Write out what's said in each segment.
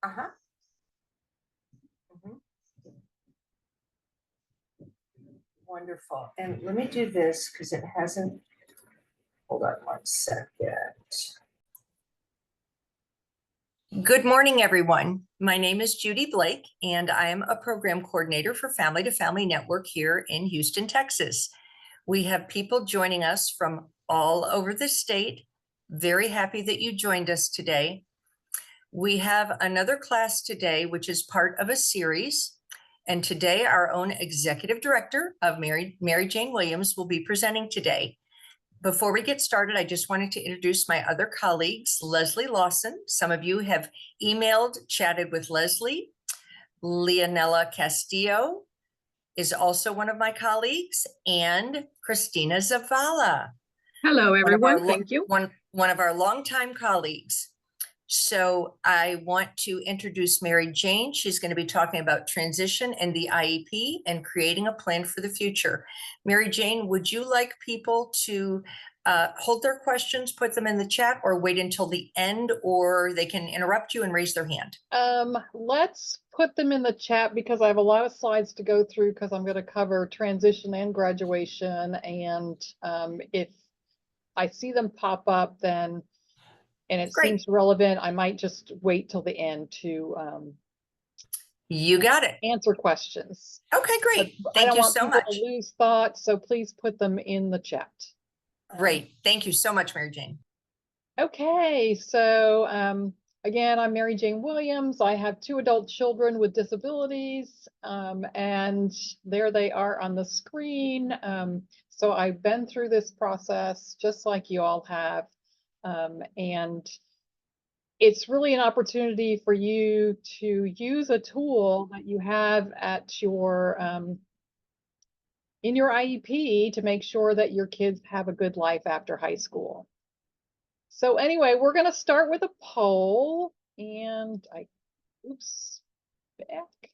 Uh-huh. Mhm. Wonderful. And let me do this because it hasn't, hold on 1 second. Good morning, everyone. My name is Judy Blake, and I am a program coordinator for Family to Family Network here in Houston, Texas. We have people joining us from all over the state. Very happy that you joined us today. We have another class today, which is part of a series. And today, our own executive director of Mary Jane Williams will be presenting today. Before we get started, I just wanted to introduce my other colleagues, Leslie Lawson. Some of you have emailed, chatted with Leslie. Leonella Castillo is also one of my colleagues, and Christina Zavala. Hello, everyone. Thank you. One of our longtime colleagues. So I want to introduce Mary Jane. She's going to be talking about transition and the IEP and creating a plan for the future. Mary Jane, would you like people to hold their questions, put them in the chat, or wait until the end, or they can interrupt you and raise their hand? Let's put them in the chat because I have a lot of slides to go through because I'm going to cover transition and graduation. And if I see them pop up, then and it seems relevant, I might just wait till the end to you got it. Answer questions. Okay, great. Thank you so much. I don't want people to lose thought, so please put them in the chat. Great. Thank you so much, Mary Jane. Okay, so again, I'm Mary Jane Williams. I have 2 adult children with disabilities, and there they are on the screen. So I've been through this process just like you all have. And it's really an opportunity for you to use a tool that you have at your in your IEP to make sure that your kids have a good life after high school. So anyway, we're going to start with a poll, and back.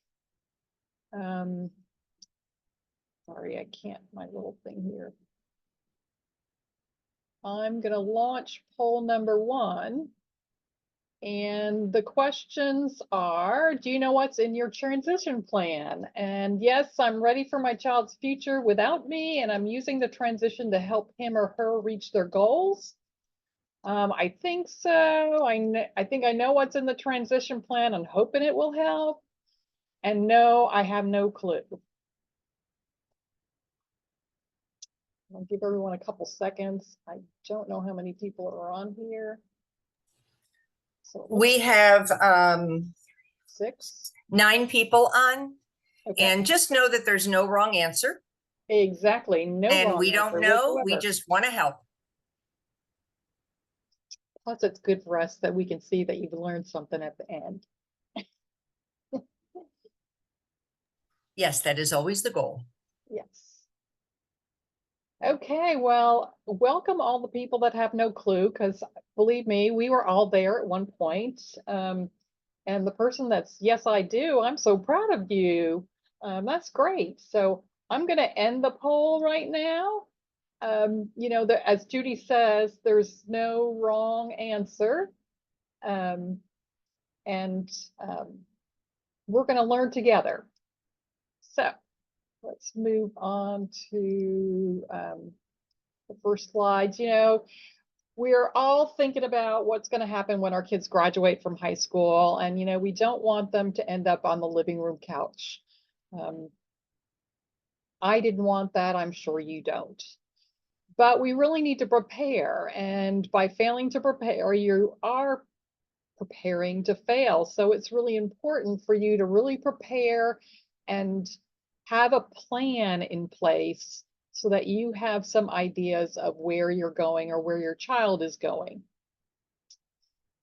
Sorry, I can't, my little thing here. I'm going to launch poll number 1. And the questions are, do you know what's in your transition plan? And yes, I'm ready for my child's future without me, and I'm using the transition to help him or her reach their goals. I think so. I think I know what's in the transition plan. I'm hoping it will help. And no, I have no clue. I'll give everyone a couple seconds. I don't know how many people are on here. So we have 9 people on, okay. And just know that there's no wrong answer. Exactly. No wrong and we don't know whatsoever. We just want to help. Plus, it's good for us that we can see that you've learned something at the end. Yes, that is always the goal. Yes. Okay, well, welcome all the people that have no clue, because believe me, we were all there at one point. And the person that's, yes, I do, I'm so proud of you. That's great. So I'm going to end the poll right now. You know, as Judy says, there's no wrong answer. We're going to learn together. So let's move on to the first slides. You know, we're all thinking about what's going to happen when our kids graduate from high school. And, you know, we don't want them to end up on the living room couch. I didn't want that. I'm sure you don't. But we really need to prepare. And by failing to prepare, you are preparing to fail. So it's really important for you to really prepare and have a plan in place so that you have some ideas of where you're going or where your child is going.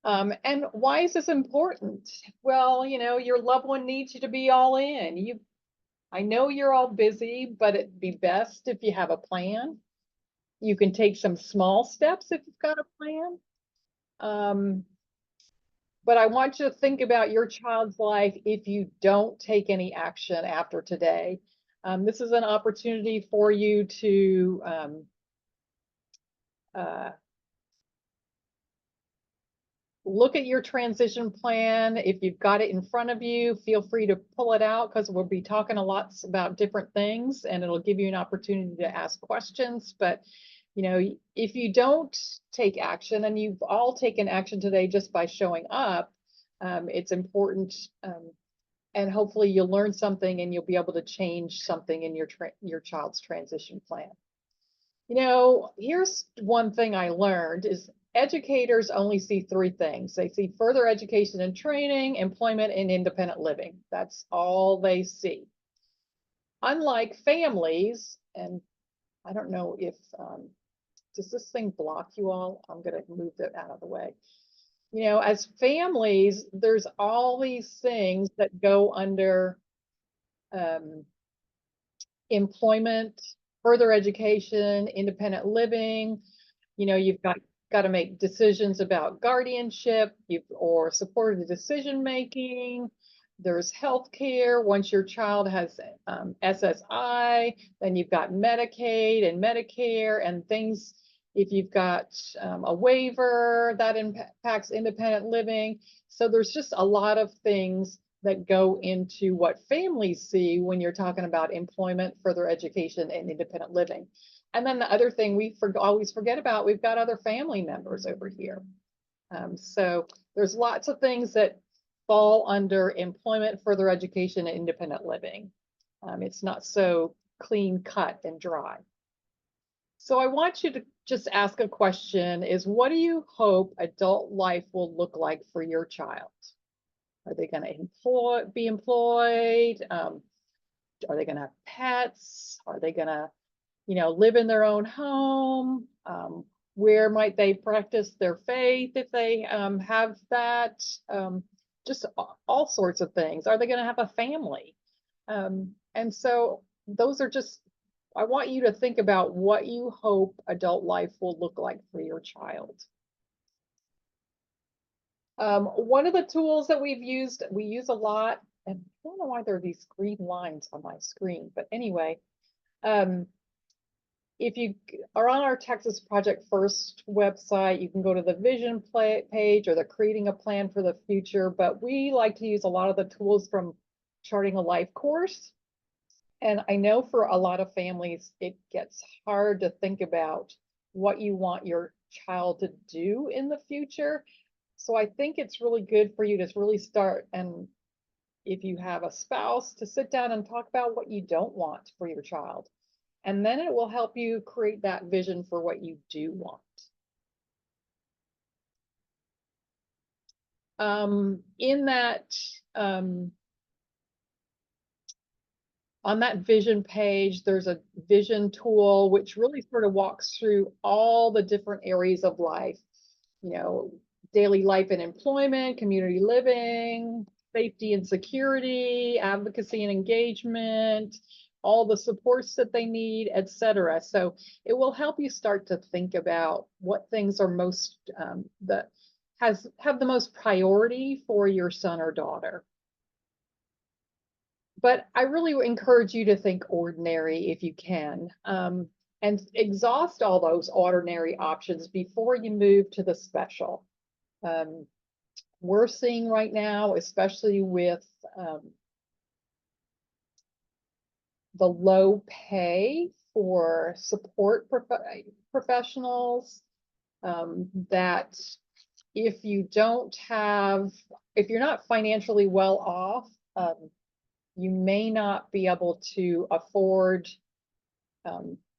And why is this important? Well, you know, your loved one needs you to be all in. I know you're all busy, but it'd be best if you have a plan. You can take some small steps if you've got a plan. But I want you to think about your child's life if you don't take any action after today. This is an opportunity for you to look at your transition plan. If you've got it in front of you, feel free to pull it out because we'll be talking a lot about different things and it'll give you an opportunity to ask questions. But, you know, if you don't take action, and you've all taken action today just by showing up, it's important, and hopefully you'll learn something and you'll be able to change something in your child's transition plan. You know, here's one thing I learned is educators only see three things. They see further education and training, employment, and independent living. That's all they see. Unlike families, and I don't know if, does this thing block you all? I'm going to move that out of the way. You know, as families, there's all these things that go under employment, further education, independent living. You know, you've got to make decisions about guardianship, or supported decision making. There's healthcare. Once your child has SSI, then you've got Medicaid and Medicare and things. If you've got a waiver, that impacts independent living. So there's just a lot of things that go into what families see when you're talking about employment, further education, and independent living. And then the other thing we always forget about, we've got other family members over here. So there's lots of things that fall under employment, further education, and independent living. It's not so clean cut and dry. So I want you to just ask a question is, what do you hope adult life will look like for your child? Are they going to be employed? Are they going to have pets? Are they going to, you know, live in their own home? Where might they practice their faith if they have that? Just all sorts of things. Are they going to have a family? And so those are just, I want you to think about what you hope adult life will look like for your child. One of the tools that we use a lot, and I don't know why there are these green lines on my screen, but anyway, if you are on our Texas Project First website, you can go to the vision page or the creating a plan for the future, but we like to use a lot of the tools from Charting a Life course. And I know for a lot of families, it gets hard to think about what you want your child to do in the future. So I think it's really good for you to really start, and if you have a spouse, to sit down and talk about what you don't want for your child. And then it will help you create that vision for what you do want. In that, on that vision page, there's a vision tool, which really sort of walks through all the different areas of life, you know, daily life and employment, community living, safety and security, advocacy and engagement, all the supports that they need, etc. So it will help you start to think about what things are most, that have the most priority for your son or daughter. But I really encourage you to think ordinary if you can, and exhaust all those ordinary options before you move to the special. We're seeing right now, especially with the low pay for support professionals, that if you're not financially well off, you may not be able to afford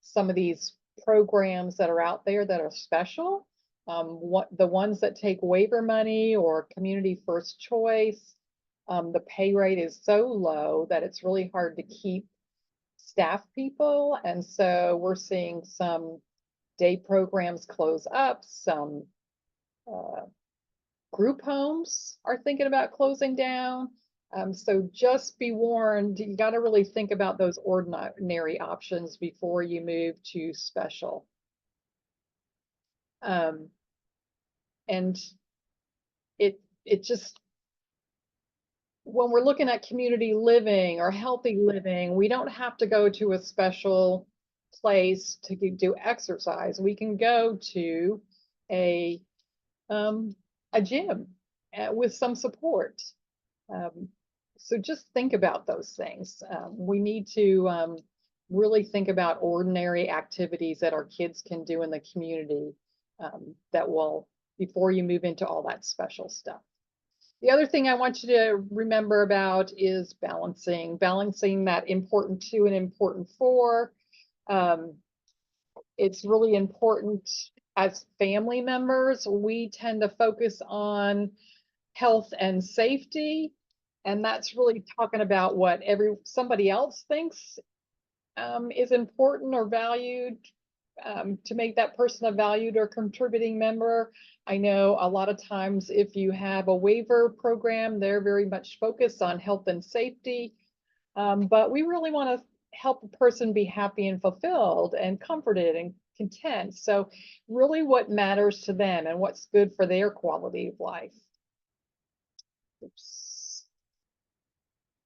some of these programs that are out there that are special. The ones that take waiver money or community first choice, the pay rate is so low that it's really hard to keep staff people. And so we're seeing some day programs close up, some group homes are thinking about closing down. So just be warned, you got to really think about those ordinary options before you move to special. And it just, when we're looking at community living or healthy living, we don't have to go to a special place to do exercise. We can go to a a gym with some support. So just think about those things. We need to really think about ordinary activities that our kids can do in the community that will, before you move into all that special stuff. The other thing I want you to remember about is balancing that important 2 and important 4. It's really important as family members. We tend to focus on health and safety, and that's really talking about what somebody else thinks is important or valued, to make that person a valued or contributing member. I know a lot of times if you have a waiver program, they're very much focused on health and safety, but we really want to help a person be happy and fulfilled and comforted and content. So really what matters to them and what's good for their quality of life. Oops.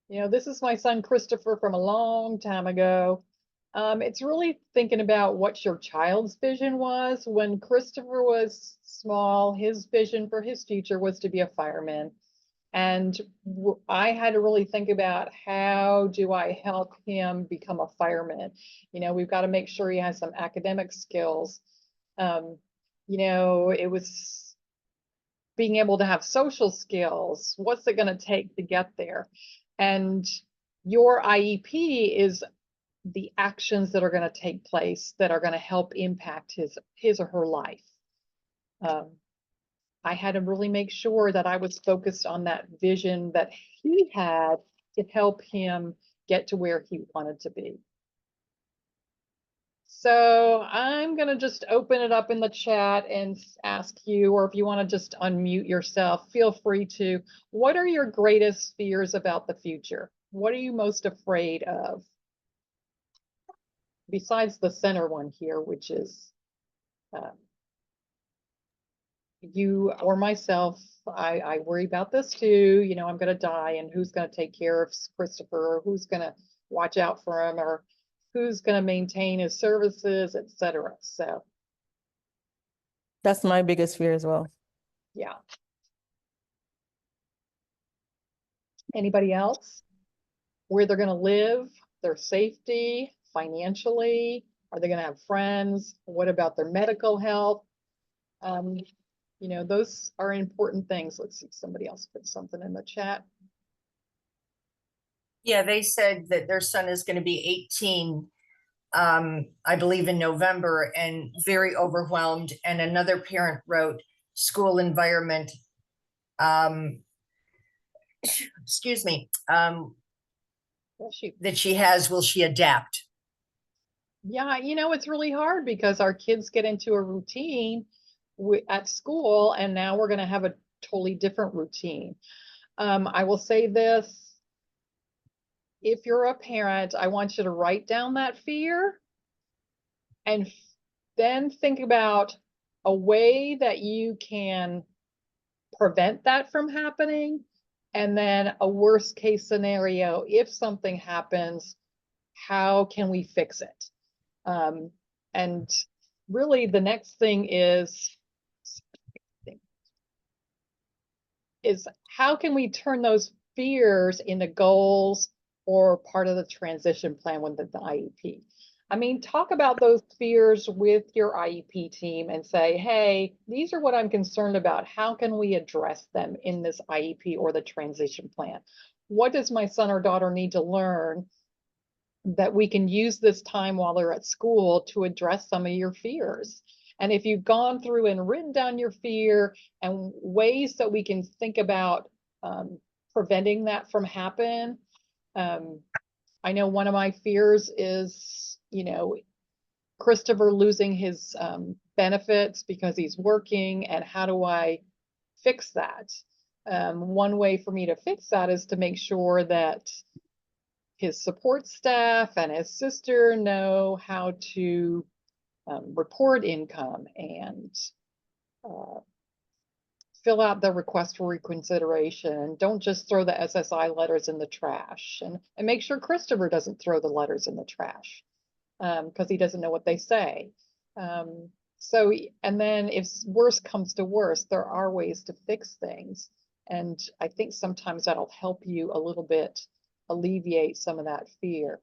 You know, this is my son Christopher from a long time ago. It's really thinking about what your child's vision was. When Christopher was small, his vision for his future was to be a fireman. And I had to really think about, how do I help him become a fireman? You know, we've got to make sure he has some academic skills. You know, it was being able to have social skills. What's it going to take to get there? And your IEP is the actions that are going to take place that are going to help impact his or her life. I had to really make sure that I was focused on that vision that he had to help him get to where he wanted to be. So I'm going to just open it up in the chat and ask you, or if you want to just unmute yourself, feel free to. What are your greatest fears about the future? What are you most afraid of? Besides the center one here, which is you or myself, I worry about this too. You know, I'm going to die, and who's going to take care of Christopher, or who's going to watch out for him, or who's going to maintain his services, etc. So that's my biggest fear as well. Yeah. Anybody else? Where they're going to live, their safety, financially, are they going to have friends? What about their medical health? You know, those are important things. Let's see if somebody else put something in the chat. Yeah, they said that their son is going to be 18, I believe in November, and very overwhelmed. And another parent wrote, school environment, excuse me, that she has, will she adapt? Yeah, you know, it's really hard because our kids get into a routine at school, and now we're going to have a totally different routine. I will say this. If you're a parent, I want you to write down that fear and then think about a way that you can prevent that from happening. And then a worst case scenario, if something happens, how can we fix it? And really the next thing is how can we turn those fears into goals or part of the transition plan with the IEP? I mean, talk about those fears with your IEP team and say, hey, these are what I'm concerned about. How can we address them in this IEP or the transition plan? What does my son or daughter need to learn that we can use this time while they're at school to address some of your fears? And if you've gone through and written down your fear and ways that we can think about preventing that from happening, I know one of my fears is, you know, Christopher losing his benefits because he's working, and how do I fix that? One way for me to fix that is to make sure that his support staff and his sister know how to report income and fill out the request for reconsideration. Don't just throw the SSI letters in the trash, and make sure Christopher doesn't throw the letters in the trash because he doesn't know what they say. So, and then if worse comes to worse, there are ways to fix things. And I think sometimes that'll help you a little bit alleviate some of that fear.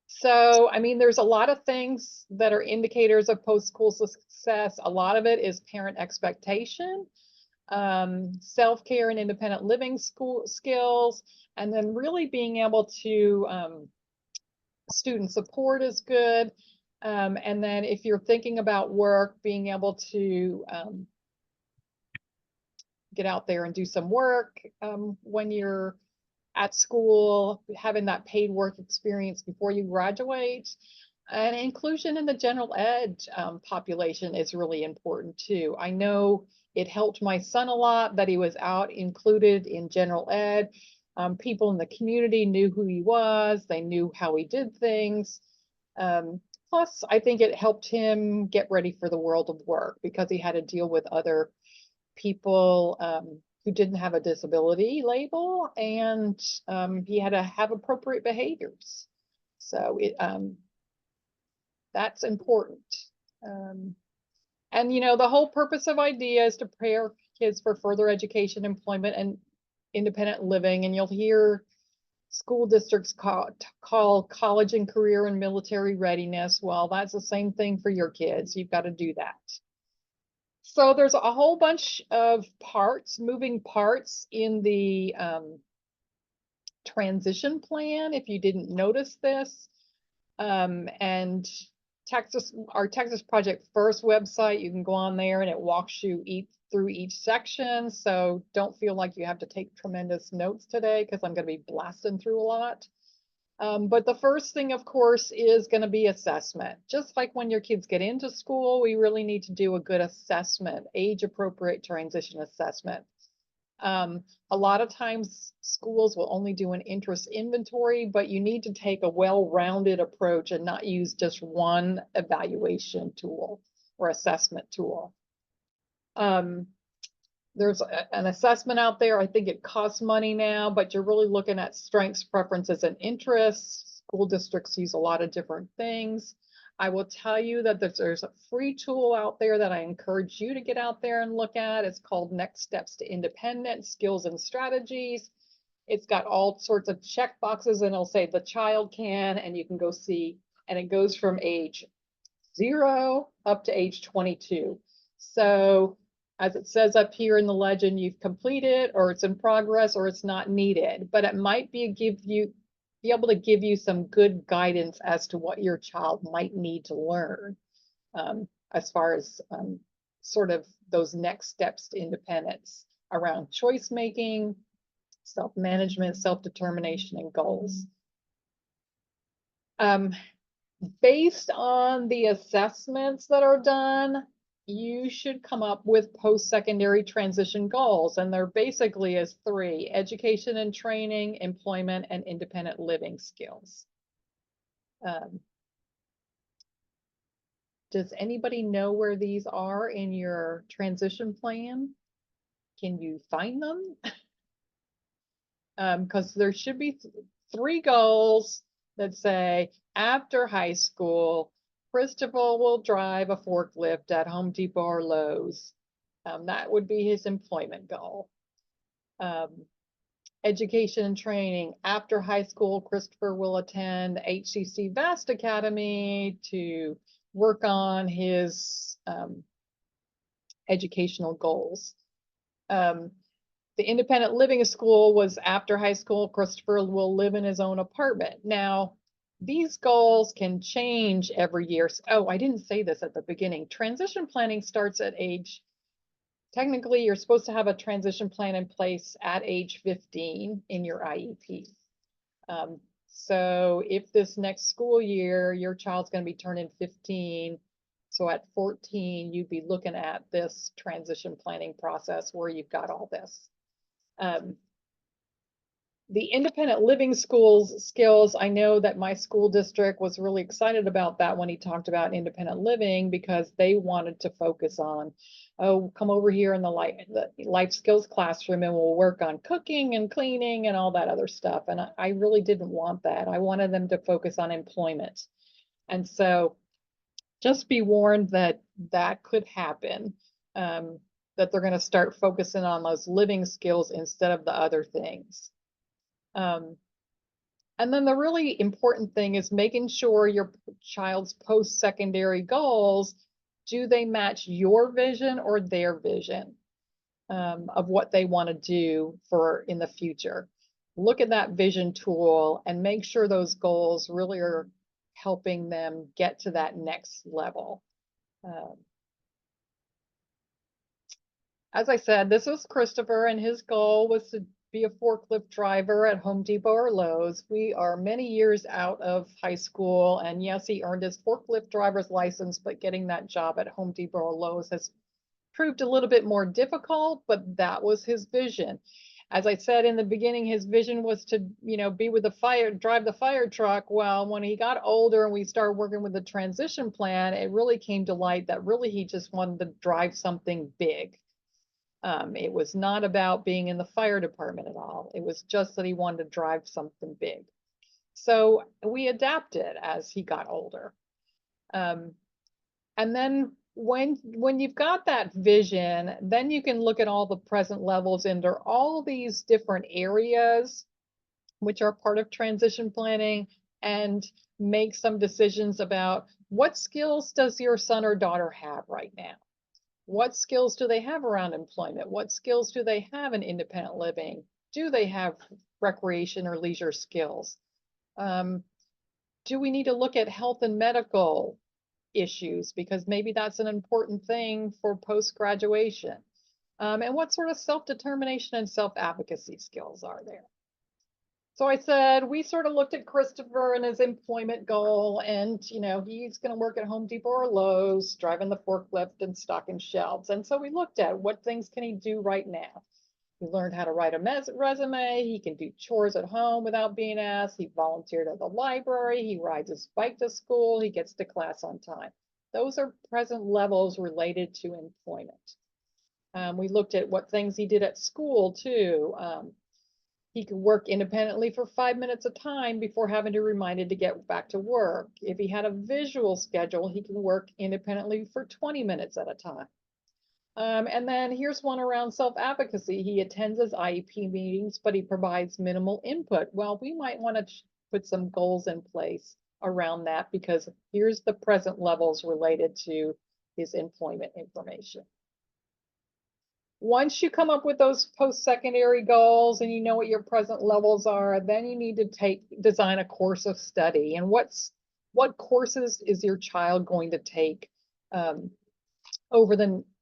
So, I mean, there's a lot of things that are indicators of post-school success. A lot of it is parent expectation, self-care and independent living school skills, and then really being able to, student support is good. And then if you're thinking about work, being able to get out there and do some work when you're at school, having that paid work experience before you graduate. And inclusion in the general ed population is really important too. I know it helped my son a lot that he was out included in general ed. People in the community knew who he was, they knew how he did things. Plus, I think it helped him get ready for the world of work because he had to deal with other people who didn't have a disability label, and he had to have appropriate behaviors. So that's important. And you know, the whole purpose of IDEA is to prepare kids for further education, employment, and independent living. And you'll hear school districts call college and career and military readiness. Well, that's the same thing for your kids. You've got to do that. So there's a whole bunch of moving parts in the transition plan, if you didn't notice this. And our Texas Project First website, you can go on there and it walks you through each section. So don't feel like you have to take tremendous notes today because I'm going to be blasting through a lot. But the first thing, of course, is going to be assessment. Just like when your kids get into school, we really need to do a good assessment, age-appropriate transition assessment. A lot of times schools will only do an interest inventory, but you need to take a well-rounded approach and not use just one evaluation tool or assessment tool. There's an assessment out there. I think it costs money now, but you're really looking at strengths, preferences, and interests. School districts use a lot of different things. I will tell you that there's a free tool out there that I encourage you to get out there and look at. It's called Next Steps to Independence, Skills and Strategies. It's got all sorts of check boxes and it'll say the child can, and you can go see, and it goes from age 0 up to age 22. So as it says up here in the legend, you've completed, or it's in progress, or it's not needed, but it might be able to give you some good guidance as to what your child might need to learn as far as sort of those next steps to independence around choice making, self-management, self-determination, and goals. Based on the assessments that are done, you should come up with post-secondary transition goals, and they're basically as 3: education and training, employment, and independent living skills. Does anybody know where these are in your transition plan? Can you find them? Because there should be 3 goals that say, after high school, Christopher will drive a forklift at Home Depot or Lowe's. That would be his employment goal. Education and training. After high school, Christopher will attend HCC Vast Academy to work on his educational goals. The independent living school was after high school, Christopher will live in his own apartment. Now, these goals can change every year. Oh, I didn't say this at the beginning. Transition planning starts at age, technically you're supposed to have a transition plan in place at age 15 in your IEP. So if this next school year, your child's going to be turning 15, so at 14, you'd be looking at this transition planning process where you've got all this. The independent living skills, I know that my school district was really excited about that when he talked about independent living, because they wanted to focus on, oh, come over here in the life skills classroom and we'll work on cooking and cleaning and all that other stuff. And I really didn't want that. I wanted them to focus on employment. And so just be warned that that could happen, that they're going to start focusing on those living skills instead of the other things. And then the really important thing is making sure your child's post-secondary goals, do they match your vision or their vision of what they want to do for in the future? Look at that vision tool and make sure those goals really are helping them get to that next level. As I said, this was Christopher, and his goal was to be a forklift driver at Home Depot or Lowe's. We are many years out of high school, and yes, he earned his forklift driver's license, but getting that job at Home Depot or Lowe's has proved a little bit more difficult, but that was his vision. As I said in the beginning, his vision was to, be with drive the fire truck. Well, when he got older and we started working with the transition plan, it really came to light that really he just wanted to drive something big. It was not about being in the fire department at all. It was just that he wanted to drive something big. So we adapted as he got older. And then when you've got that vision, then you can look at all the present levels under all these different areas, which are part of transition planning, and make some decisions about what skills does your son or daughter have right now? What skills do they have around employment? What skills do they have in independent living? Do they have recreation or leisure skills? Do we need to look at health and medical issues? Because maybe that's an important thing for post-graduation. And what sort of self-determination and self-advocacy skills are there? So I said, we sort of looked at Christopher and his employment goal, and he's going to work at Home Depot or Lowe's, driving the forklift and stocking shelves. And so we looked at what things can he do right now. He learned how to write a resume. He can do chores at home without being asked. He volunteered at the library. He rides his bike to school. He gets to class on time. Those are present levels related to employment. We looked at what things he did at school too. He could work independently for 5 minutes a time before having to be reminded to get back to work. If he had a visual schedule, he can work independently for 20 minutes at a time. And then here's one around self-advocacy. He attends his IEP meetings, but he provides minimal input. Well, we might want to put some goals in place around that, because here's the present levels related to his employment information. Once you come up with those post-secondary goals and you know what your present levels are, then you need to design a course of study. And what courses is your child going to take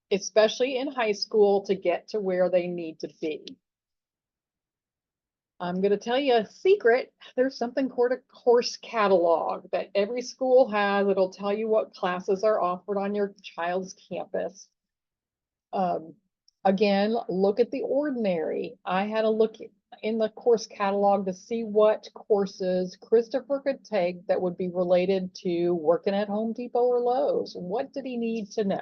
especially in high school, to get to where they need to be? I'm going to tell you a secret. There's something called a course catalog that every school has. It'll tell you what classes are offered on your child's campus. Again, look at the ordinary. I had a look in the course catalog to see what courses Christopher could take that would be related to working at Home Depot or Lowe's. What did he need to know?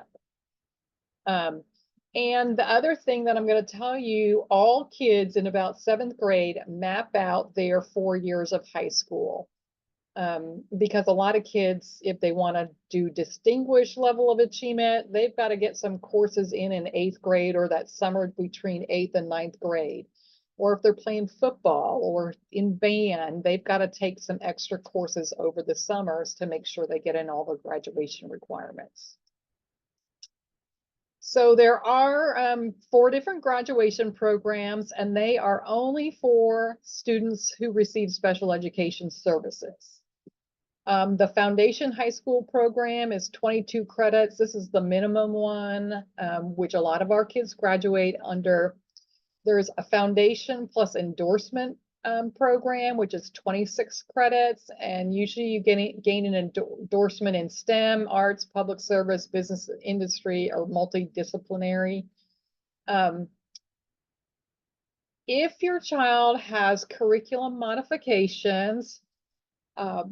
And the other thing that I'm going to tell you, all kids in about 7th grade map out their 4 years of high school. Because a lot of kids, if they want to do distinguished level of achievement, they've got to get some courses in 8th grade, or that summer between 8th and 9th grade. Or if they're playing football or in band, they've got to take some extra courses over the summers to make sure they get in all the graduation requirements. So there are 4 different graduation programs, and they are only for students who receive special education services. The Foundation High School program is 22 credits. This is the minimum one, which a lot of our kids graduate under. There's a Foundation plus endorsement program, which is 26 credits. And usually you gain an endorsement in STEM, arts, public service, business, industry, or multidisciplinary. if your child has curriculum modifications, a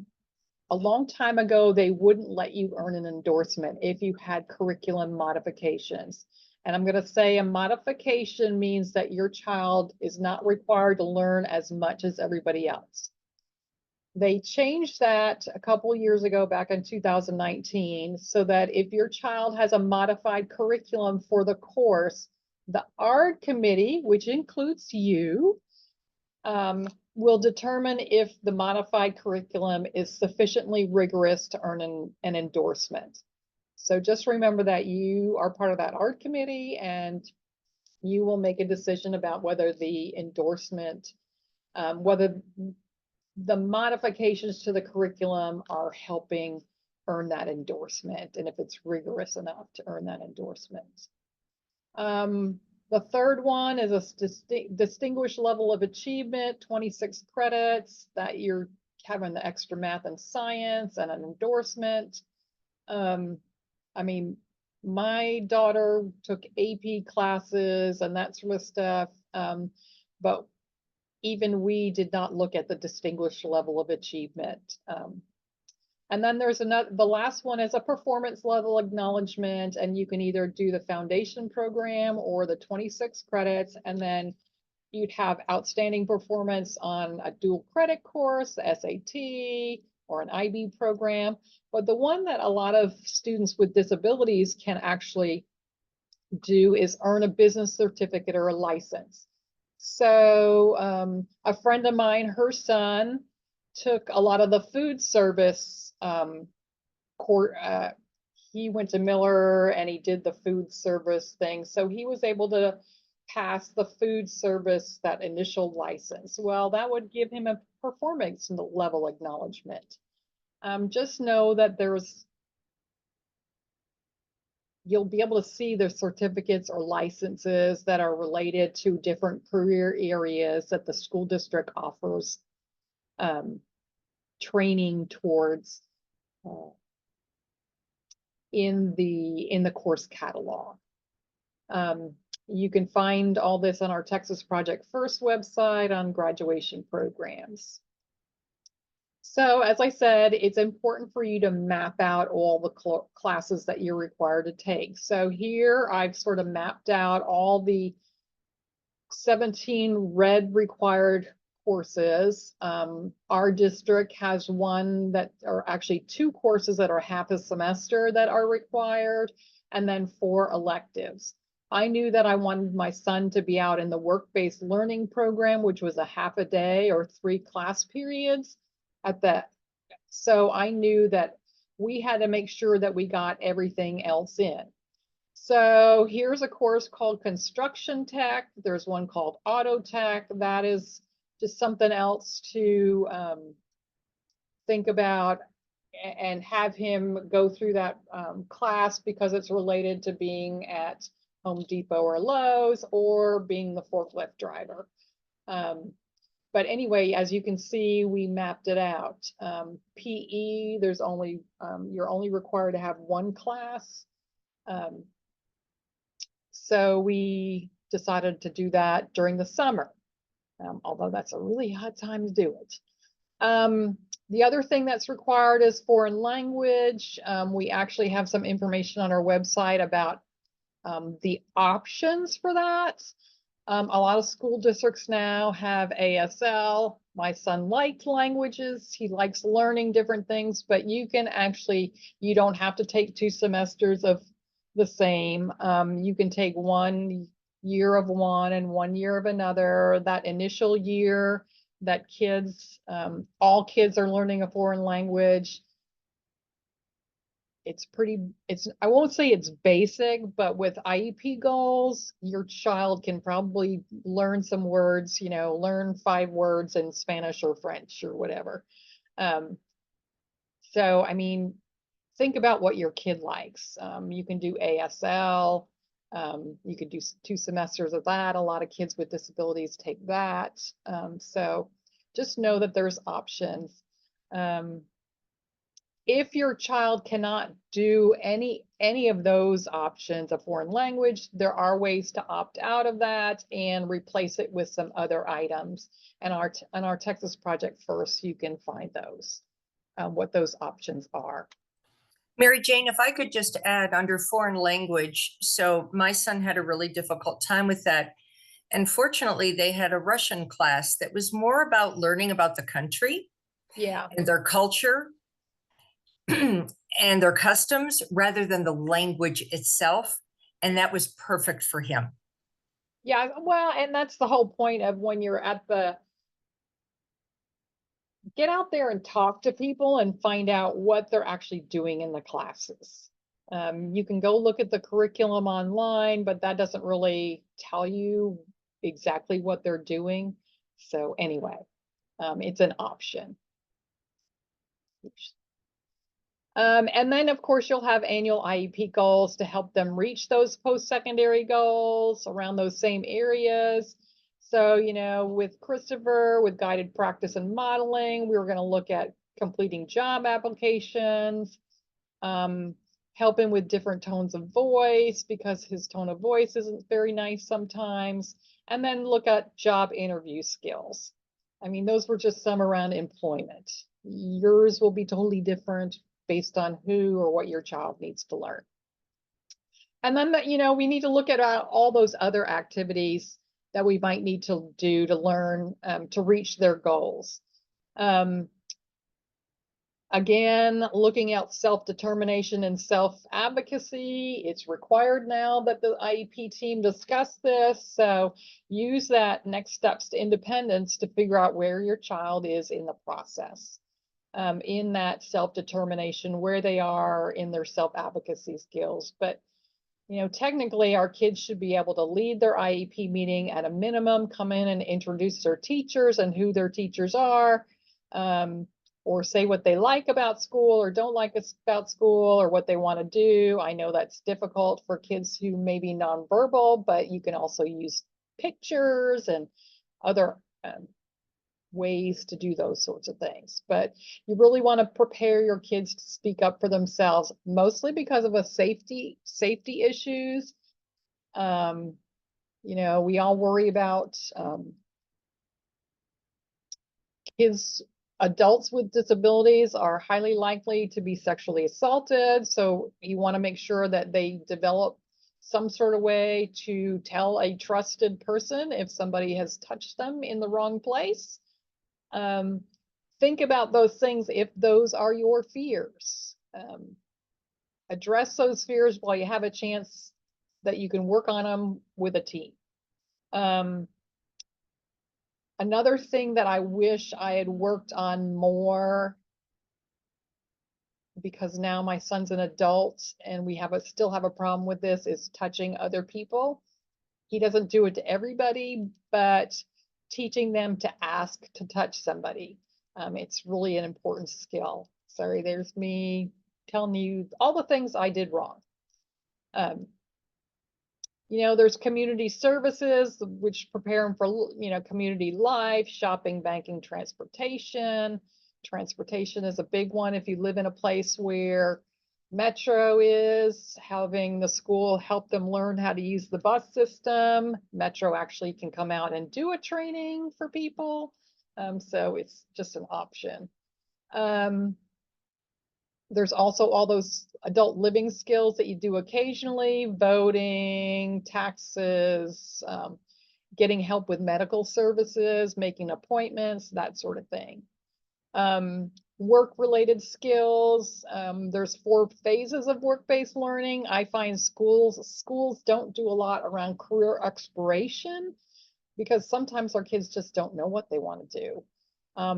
long time ago, they wouldn't let you earn an endorsement if you had curriculum modifications. And I'm going to say a modification means that your child is not required to learn as much as everybody else. They changed that a couple years ago, back in 2019, so that if your child has a modified curriculum for the course, the ARD committee, which includes you, will determine if the modified curriculum is sufficiently rigorous to earn an endorsement. So just remember that you are part of that ARD committee, and you will make a decision about whether the endorsement, whether the modifications to the curriculum are helping earn that endorsement, and if it's rigorous enough to earn that endorsement. The third one is a distinguished level of achievement, 26 credits that you're having the extra math and science and an endorsement. I mean, my daughter took AP classes and that sort of stuff, but even we did not look at the distinguished level of achievement. And then there's another, the last one is a performance level acknowledgement, and you can either do the foundation program or the 26 credits, and then you'd have outstanding performance on a dual credit course, the SAT, or an IB program. But the one that a lot of students with disabilities can actually do is earn a business certificate or a license. So a friend of mine, her son, took a lot of the food service he went to Miller and he did the food service thing. So he was able to pass the food service, that initial license. Well, that would give him a performance level acknowledgement. Just know that you'll be able to see the certificates or licenses that are related to different career areas that the school district offers training towards in the course catalog. You can find all this on our Texas Project First website on graduation programs. So as I said, it's important for you to map out all the classes that you're required to take. So here I've sort of mapped out all the 17 red required courses. Our district has one that are actually 2 courses that are half a semester that are required, and then 4 electives. I knew that I wanted my son to be out in the work-based learning program, which was a half a day or 3 class periods at that. So I knew that we had to make sure that we got everything else in. So here's a course called Construction Tech. There's one called Auto Tech. That is just something else to think about and have him go through that class, because it's related to being at Home Depot or Lowe's or being the forklift driver. But anyway, as you can see, we mapped it out. PE, there's only, you're only required to have 1 class. So we decided to do that during the summer, although that's a really hot time to do it. The other thing that's required is foreign language. We actually have some information on our website about the options for that. A lot of school districts now have ASL. My son liked languages. He likes learning different things, but you can actually, you don't have to take 2 semesters of the same. You can take 1 year of one and 1 year of another. That initial year that kids, all kids are learning a foreign language. I won't say it's basic, but with IEP goals, your child can probably learn some words, you know, learn 5 words in Spanish or French or whatever. So, I mean, think about what your kid likes. You can do ASL. You could do 2 semesters of that. A lot of kids with disabilities take that. So just know that there's options. If your child cannot do any of those options, a foreign language, there are ways to opt out of that and replace it with some other items. And on our Texas Project First, you can find those, what those options are. Mary Jane, if I could just add under foreign language, so my son had a really difficult time with that. And fortunately, they had a Russian class that was more about learning about the country Yeah. and their culture and their customs rather than the language itself. And that was perfect for him. Yeah, well, and that's the whole point of when you're at the, get out there and talk to people and find out what they're actually doing in the classes. You can go look at the curriculum online, but that doesn't really tell you exactly what they're doing. So anyway, it's an option. And then, of course, you'll have annual IEP goals to help them reach those post-secondary goals around those same areas. So, you know, with Christopher, with guided practice and modeling, we were going to look at completing job applications, helping with different tones of voice because his tone of voice isn't very nice sometimes, and then look at job interview skills. I mean, those were just some around employment. Yours will be totally different based on who or what your child needs to learn. And then, you know, we need to look at all those other activities that we might need to do to learn to reach their goals. Again, looking at self-determination and self-advocacy, it's required now that the IEP team discuss this. So use that next steps to independence to figure out where your child is in the process. In that self-determination, where they are in their self-advocacy skills. But, you know, technically our kids should be able to lead their IEP meeting at a minimum, come in and introduce their teachers and who their teachers are, or say what they like about school or don't like about school or what they want to do. I know that's difficult for kids who may be nonverbal, but you can also use pictures and other ways to do those sorts of things. But you really want to prepare your kids to speak up for themselves, mostly because of a safety issues. You know, we all worry about adults with disabilities are highly likely to be sexually assaulted. So you want to make sure that they develop some sort of way to tell a trusted person if somebody has touched them in the wrong place. Think about those things if those are your fears. Address those fears while you have a chance that you can work on them with a team. Another thing that I wish I had worked on more, because now my son's an adult and we still have a problem with this, is touching other people. He doesn't do it to everybody, but teaching them to ask to touch somebody. It's really an important skill. Sorry, there's me telling you all the things I did wrong. You know, there's community services, which prepare them for, you know, community life, shopping, banking, transportation. Transportation is a big one. If you live in a place where Metro is, having the school help them learn how to use the bus system. Metro actually can come out and do a training for people. So it's just an option. There's also all those adult living skills that you do occasionally, voting, taxes, getting help with medical services, making appointments, that sort of thing. Work-related skills. There's 4 phases of work-based learning. I find schools don't do a lot around career exploration because sometimes our kids just don't know what they want to do.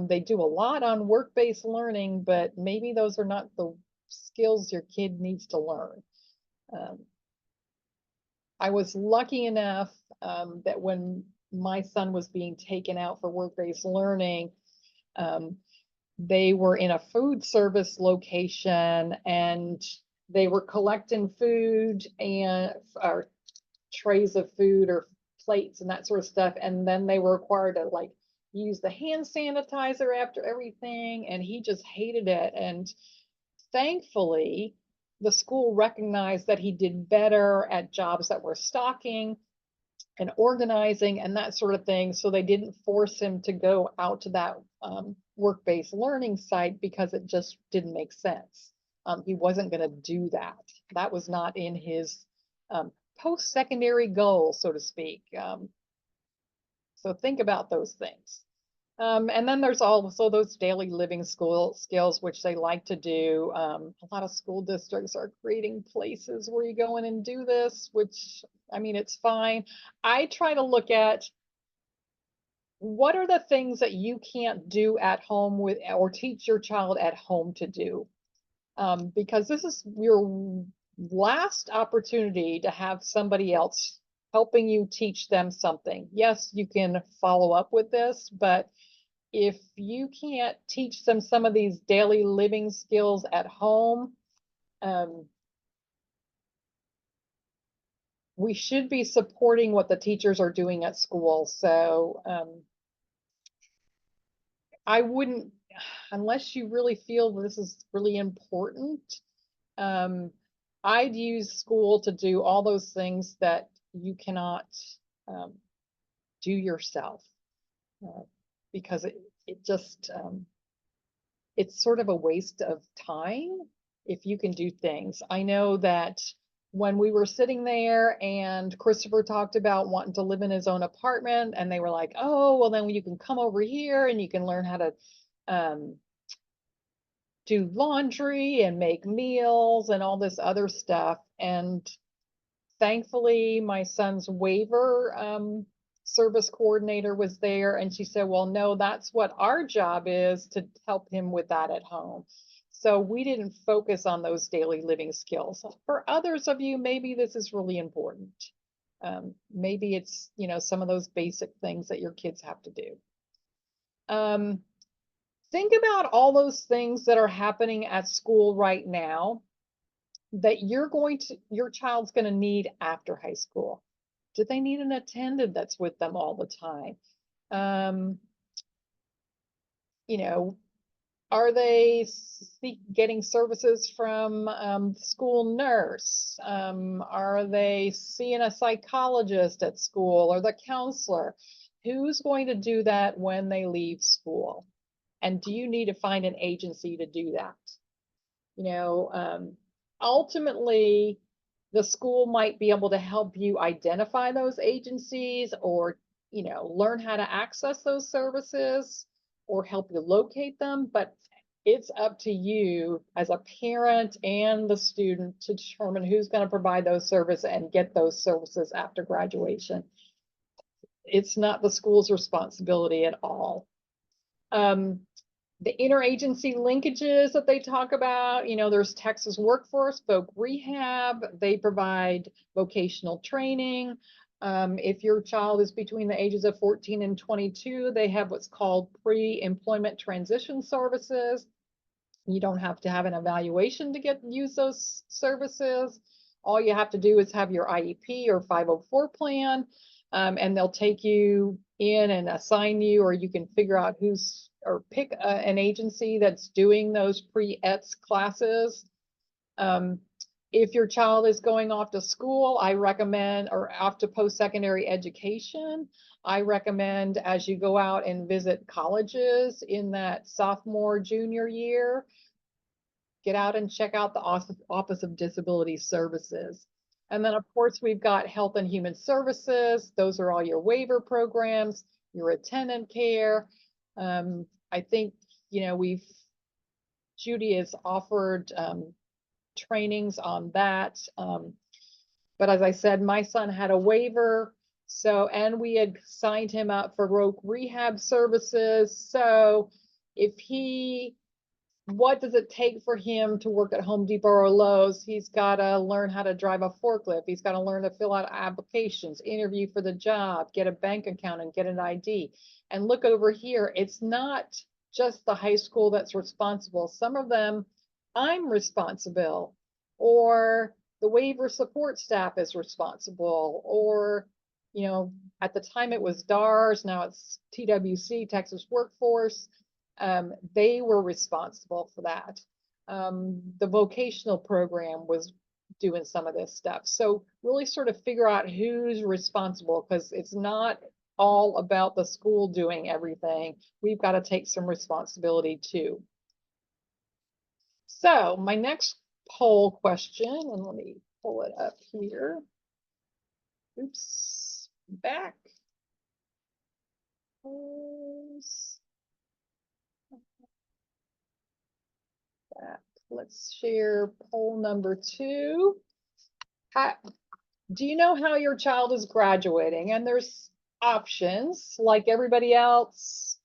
They do a lot on work-based learning, but maybe those are not the skills your kid needs to learn. I was lucky enough that when my son was being taken out for work-based learning, they were in a food service location and they were collecting food and trays of food or plates and that sort of stuff. And then they were required to like use the hand sanitizer after everything. And he just hated it. And thankfully, the school recognized that he did better at jobs that were stocking and organizing and that sort of thing. So they didn't force him to go out to that work-based learning site because it just didn't make sense. He wasn't going to do that. That was not in his post-secondary goal, so to speak. So think about those things. And then there's also those daily living skills, which they like to do. A lot of school districts are creating places where you go in and do this, which, I mean, it's fine. I try to look at what are the things that you can't do at home with, or teach your child at home to do. Because this is your last opportunity to have somebody else helping you teach them something. Yes, you can follow up with this, but if you can't teach them some of these daily living skills at home, we should be supporting what the teachers are doing at school. So I wouldn't, unless you really feel this is really important, I'd use school to do all those things that you cannot do yourself, because it just, it's sort of a waste of time if you can do things. I know that when we were sitting there and Christopher talked about wanting to live in his own apartment, and they were like, oh, well, then you can come over here and you can learn how to do laundry and make meals and all this other stuff. And thankfully, my son's waiver service coordinator was there, and she said, well, no, that's what our job is, to help him with that at home. So we didn't focus on those daily living skills. For others of you, maybe this is really important. Maybe it's, you know, some of those basic things that your kids have to do. Think about all those things that are happening at school right now that your child's going to need after high school. Do they need an attendant that's with them all the time? You know, are they getting services from school nurse? Are they seeing a psychologist at school, or the counselor? Who's going to do that when they leave school? And do you need to find an agency to do that? You know, ultimately, the school might be able to help you identify those agencies, or, you know, learn how to access those services, or help you locate them. But it's up to you as a parent and the student to determine who's going to provide those services and get those services after graduation. It's not the school's responsibility at all. The interagency linkages that they talk about, you know, there's Texas Workforce, Voc Rehab. They provide vocational training. If your child is between the ages of 14 and 22, they have what's called pre-employment transition services. You don't have to have an evaluation to use those services. All you have to do is have your IEP or 504 plan, and they'll take you in and assign you, or you can figure out or pick an agency that's doing those pre-ETS classes. If your child is going off to school, I recommend, or off to post-secondary education, I recommend, as you go out and visit colleges in that sophomore, junior year, get out and check out the Office of Disability Services. And then, of course, we've got Health and Human Services. Those are all your waiver programs, your attendant care. I think, you know, Judy has offered trainings on that. But as I said, my son had a waiver, and we had signed him up for Voc Rehab services. So what does it take for him to work at Home Depot or Lowe's? He's got to learn how to drive a forklift. He's got to learn to fill out applications, interview for the job, get a bank account, and get an ID. And look over here, it's not just the high school that's responsible. Some of them, I'm responsible, or the waiver support staff is responsible, or, you know, at the time it was DARS, now it's TWC, Texas Workforce. They were responsible for that. The vocational program was doing some of this stuff. So really sort of figure out who's responsible, because it's not all about the school doing everything. We've got to take some responsibility too. So my next poll question, and let me pull it up here. Oops, back. Polls. Back. Let's share poll number 2. Do you know how your child is graduating? And there's options like everybody else,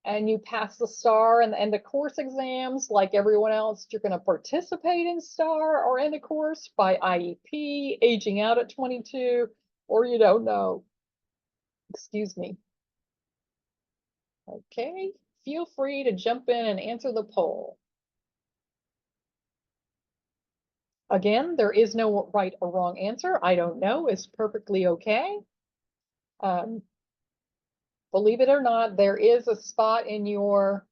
and you pass the STAR and the end of course exams like everyone else. You're going to participate in STAR or end of course by IEP, aging out at 22, or you don't know. Excuse me. Okay, feel free to jump in and answer the poll. Again, there is no right or wrong answer. I don't know is perfectly okay. Believe it or not, there is a spot in your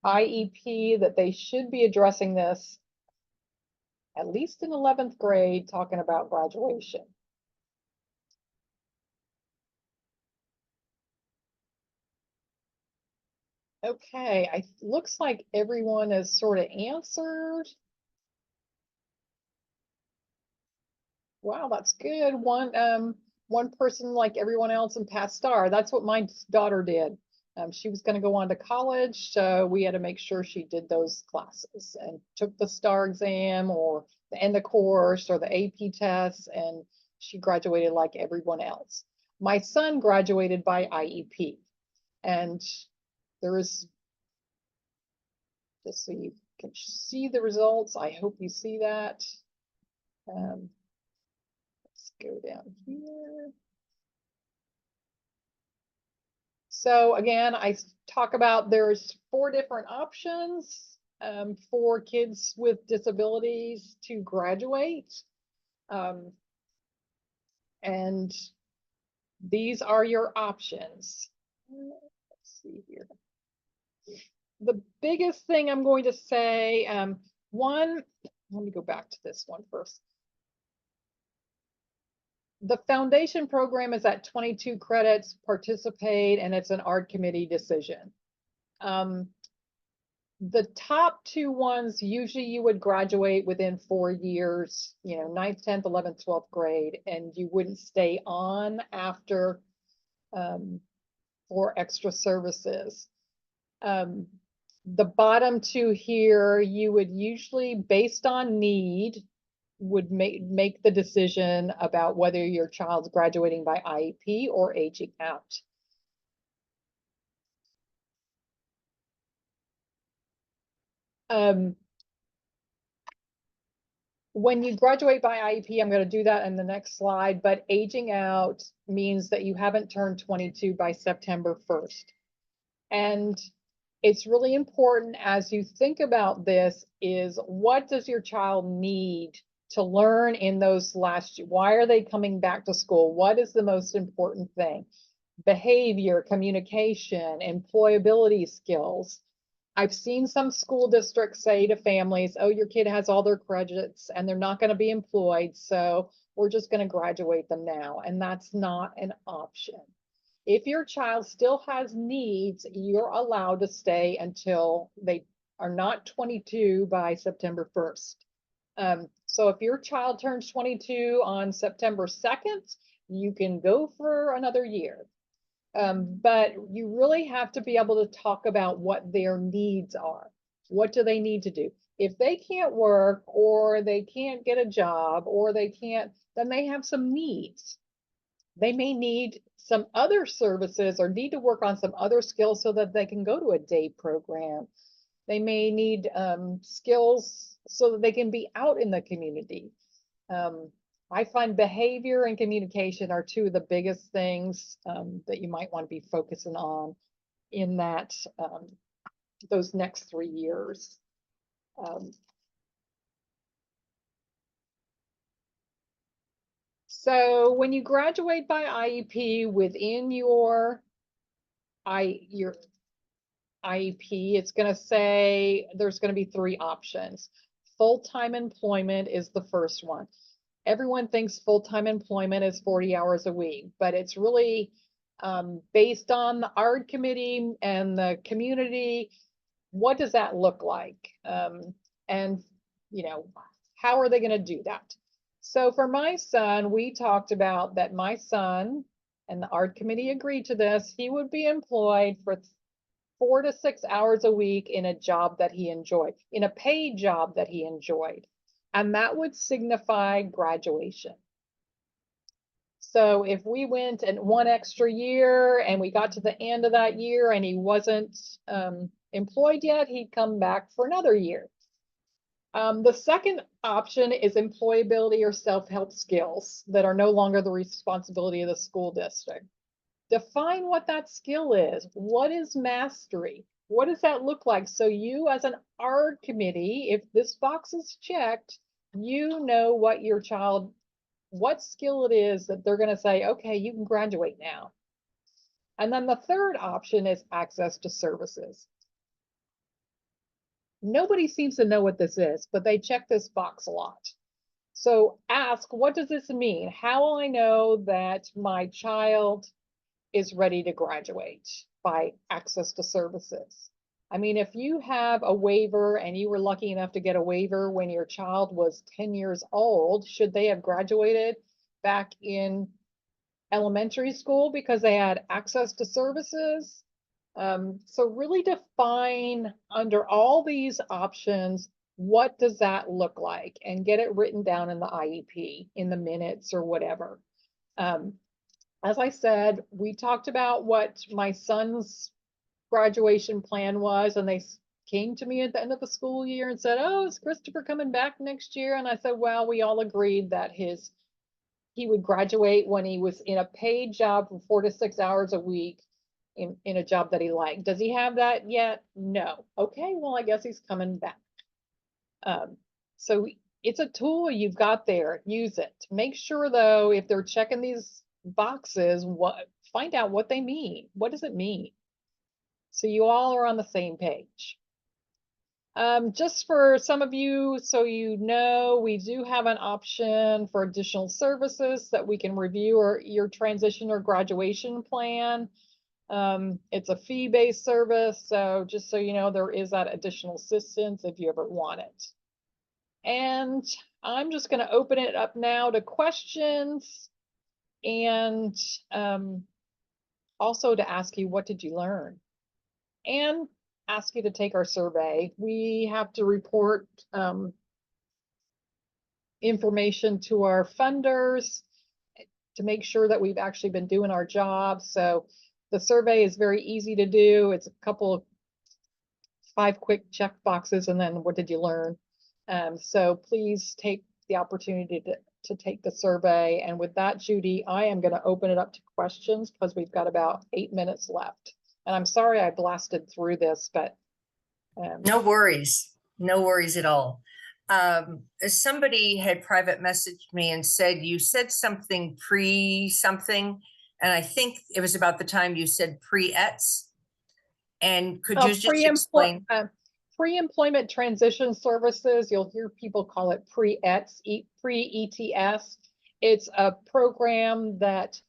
IEP that they should be addressing this, at least in 11th grade, talking about graduation. Okay, looks like everyone has sort of answered. Wow, that's good. One person like everyone else and passed STAR. That's what my daughter did. She was going to go on to college, so we had to make sure she did those classes and took the STAR exam or the end of course or the AP tests, and she graduated like everyone else. My son graduated by IEP, and there is, just so you can see the results, I hope you see that. Let's go down here. So again, I talk about there's 4 different options for kids with disabilities to graduate. And these are your options. Let's see here. The biggest thing I'm going to say, let me go back to this one first. The foundation program is at 22 credits, participate, and it's an art committee decision. The top 2 ones, usually you would graduate within 4 years, 9th, 10th, 11th, 12th grade, and you wouldn't stay on after for extra services. The bottom 2 here, you would usually, based on need, would make the decision about whether your child's graduating by IEP or aging out. When you graduate by IEP, I'm going to do that in the next slide, but aging out means that you haven't turned 22 by September 1st. And it's really important as you think about this is, what does your child need to learn in those last years? Why are they coming back to school? What is the most important thing? Behavior, communication, employability skills. I've seen some school districts say to families, oh, your kid has all their credits and they're not going to be employed, so we're just going to graduate them now. And that's not an option. If your child still has needs, you're allowed to stay until they are not 22 by September 1st. So if your child turns 22 on September 2nd, you can go for another year. But you really have to be able to talk about what their needs are. What do they need to do? If they can't work, or they can't get a job, or they can't, then they have some needs. They may need some other services or need to work on some other skills so that they can go to a day program. They may need skills so that they can be out in the community. I find behavior and communication are 2 of the biggest things that you might want to be focusing on in that those next 3 years. So when you graduate by IEP within your IEP, it's going to say there's going to be 3 options. Full-time employment is the first one. Everyone thinks full-time employment is 40 hours a week, but it's really based on the ARD committee and the community. What does that look like? And, you know, how are they going to do that? So for my son, we talked about that my son, and the ARD committee agreed to this, he would be employed for 4 to 6 hours a week in a job that he enjoyed, in a paid job that he enjoyed. And that would signify graduation. So if we went and 1 extra year and we got to the end of that year and he wasn't employed yet, he'd come back for another year. The second option is employability or self-help skills that are no longer the responsibility of the school district. Define what that skill is. What is mastery? What does that look like? So you as an ARD committee, if this box is checked, you know what your child, what skill it is that they're going to say, okay, you can graduate now. And then the third option is access to services. Nobody seems to know what this is, but they check this box a lot. So ask, what does this mean? How will I know that my child is ready to graduate? By access to services. I mean, if you have a waiver and you were lucky enough to get a waiver when your child was 10 years old, should they have graduated back in elementary school because they had access to services? So really define under all these options, what does that look like, and get it written down in the IEP, in the minutes or whatever. As I said, we talked about what my son's graduation plan was, and they came to me at the end of the school year and said, oh, is Christopher coming back next year? And I said, well, we all agreed that he would graduate when he was in a paid job for 4 to 6 hours a week in a job that he liked. Does he have that yet? No. Okay, well, I guess he's coming back. So it's a tool you've got there. Use it. Make sure, though, if they're checking these boxes, find out what they mean. What does it mean? So you all are on the same page. Just for some of you, so you know, we do have an option for additional services that we can review or your transition or graduation plan. It's a fee-based service, so just so you know, there is that additional assistance if you ever want it. And I'm just going to open it up now to questions, and also to ask you, what did you learn? And ask you to take our survey. We have to report information to our funders to make sure that we've actually been doing our job. So the survey is very easy to do. It's a couple of 5 quick check boxes, and then what did you learn? So please take the opportunity to take the survey. And with that, Judy, I am going to open it up to questions because we've got about 8 minutes left. And I'm sorry I blasted through this, but no worries. No worries at all. Somebody had private messaged me and said, you said something pre-something, and I think it was about the time you said pre-ETS. And could you just explain? Pre-employment transition services, you'll hear people call it pre-ETS, pre-ETS. It's a program that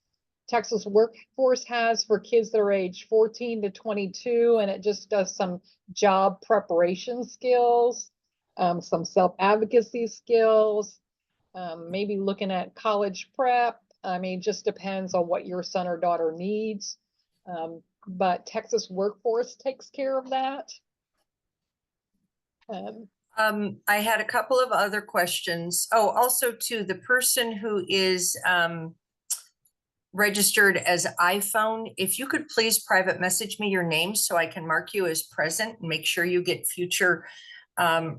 Texas Workforce has for kids that are age 14 to 22, and it just does some job preparation skills, some self-advocacy skills, maybe looking at college prep. I mean, just depends on what your son or daughter needs. But Texas Workforce takes care of that. I had a couple of other questions. Oh, also to the person who is registered as iPhone, if you could please private message me your name so I can mark you as present and make sure you get future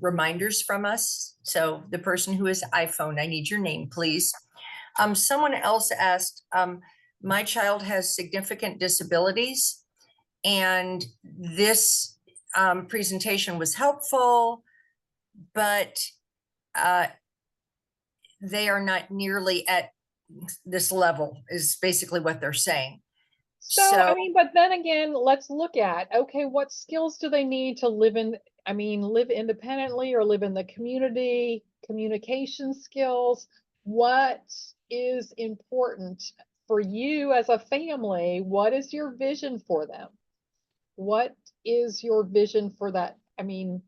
reminders from us. So the person who is iPhone, I need your name, please. Someone else asked, my child has significant disabilities, and this presentation was helpful, but they are not nearly at this level, is basically what they're saying. So, I mean, but then again, let's look at, okay, what skills do they need to live live independently or live in the community, communication skills? What is important for you as a family? What is your vision for them? What is your vision for that? I mean,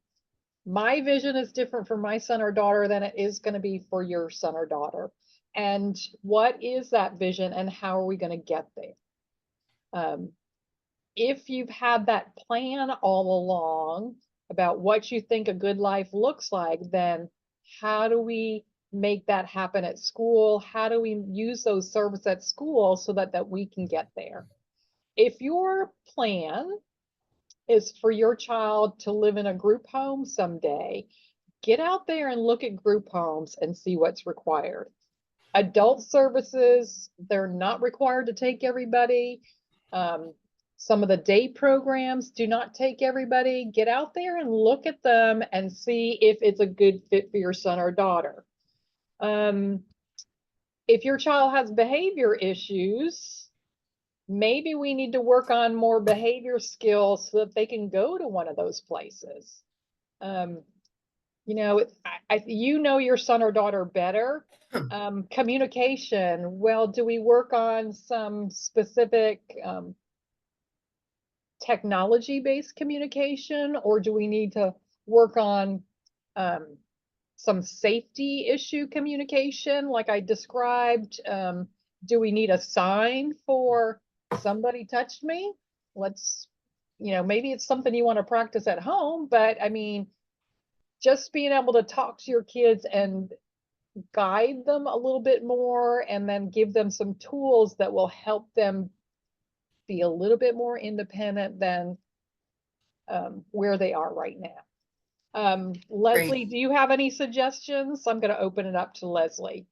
my vision is different for my son or daughter than it is going to be for your son or daughter. And what is that vision and how are we going to get there? If you've had that plan all along about what you think a good life looks like, then how do we make that happen at school? How do we use those services at school so that we can get there? If your plan is for your child to live in a group home someday, get out there and look at group homes and see what's required. Adult services, they're not required to take everybody. Some of the day programs do not take everybody. Get out there and look at them and see if it's a good fit for your son or daughter. If your child has behavior issues, maybe we need to work on more behavior skills so that they can go to one of those places. You know, you know your son or daughter better. Communication. Well, do we work on some specific technology-based communication, or do we need to work on some safety issue communication like I described? Do we need a sign for somebody touched me? Let's, you know, maybe it's something you want to practice at home, but I mean, just being able to talk to your kids and guide them a little bit more and then give them some tools that will help them be a little bit more independent than where they are right now. Leslie, do you have any suggestions? I'm going to open it up to Leslie.